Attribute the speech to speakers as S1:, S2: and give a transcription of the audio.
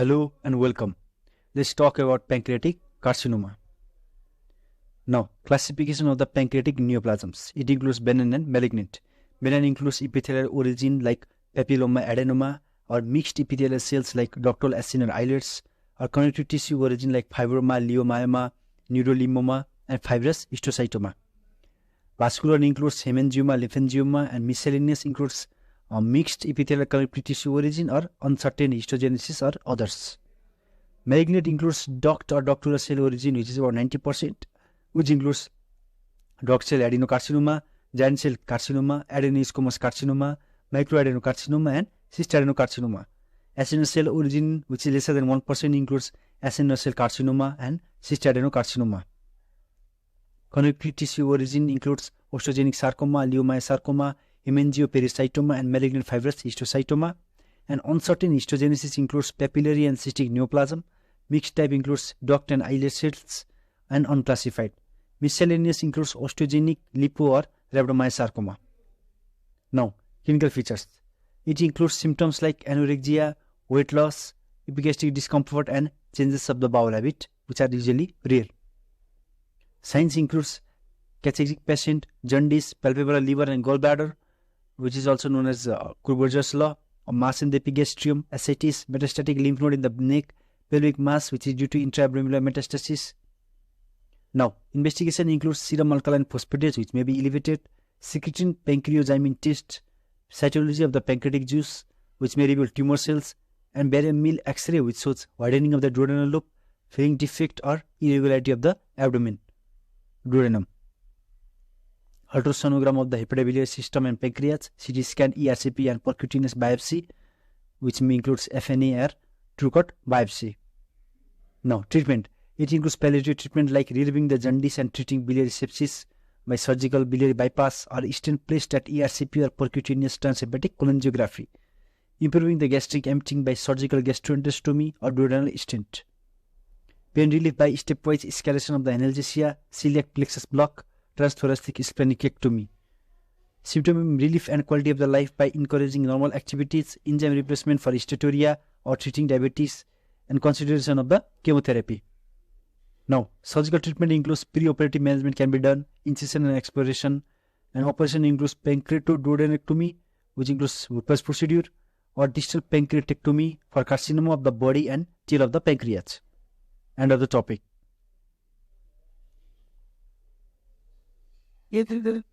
S1: Hello and welcome. Let's talk about pancreatic carcinoma. Now, classification of the pancreatic neoplasms. It includes benign and malignant. Benign includes epithelial origin like papilloma, adenoma, or mixed epithelial cells like ductal acinar islets, or connective tissue origin like fibroma, leiomyoma, neurolymphoma, and fibrous histiocytoma. Vascular includes hemangioma, lymphangioma, and miscellaneous includes mixed epithelial connective tissue origin or uncertain histogenesis or others. Malignant includes duct or ductular cell origin, which is about 90%, which includes duct cell adenocarcinoma, giant cell carcinoma, adenosquamous carcinoma, microadenocarcinoma, and cystadenocarcinoma. Acinar cell origin, which is lesser than 1%, includes acinar cell carcinoma and cystadenocarcinoma. Connective tissue origin includes osteogenic sarcoma, leiomyosarcoma, hemangiopericytoma, and malignant fibrous histiocytoma. And uncertain histogenesis includes papillary and cystic neoplasm. Mixed type includes duct and islet cells, and unclassified. Miscellaneous includes osteogenic, lipo, or rhabdomyosarcoma. Now, clinical features. It includes symptoms like anorexia, weight loss, epigastric discomfort, and changes of the bowel habit, which are usually rare. Signs includes cachexic patient, jaundice, palpebral liver and gallbladder, which is also known as Kurzweil's law, or mass in the epigastrium, ascites, metastatic lymph node in the neck, pelvic mass, which is due to intraabdominal metastasis. Now, investigation includes serum alkaline phosphatase, which may be elevated, secretin pancreozymin test, cytology of the pancreatic juice, which may reveal tumor cells, and barium meal X-ray, which shows widening of the duodenal lobe, filling defect or irregularity of the duodenum. Ultrasonogram of the hepatobiliary system and pancreas, CT scan, ERCP, and percutaneous biopsy, which may includes FNA or true-cut biopsy. Now, treatment. It includes palliative treatment like relieving the jaundice and treating biliary sepsis by surgical biliary bypass or stent placed at ERCP or percutaneous transhepatic cholangiography, improving the gastric emptying by surgical gastroenterostomy or duodenal stent. Pain relief by stepwise escalation of the analgesia, celiac plexus block, transthoracic splenectomy. Symptom relief and quality of the life by encouraging normal activities, enzyme replacement for steatoria or treating diabetes, and consideration of the chemotherapy. Now, surgical treatment includes preoperative management can be done, incision and exploration, and operation includes pancreatoduodenectomy, which includes Whipple's procedure, or distal pancreatectomy for carcinoma of the body and tail of the pancreas. End of the topic.
S2: It is the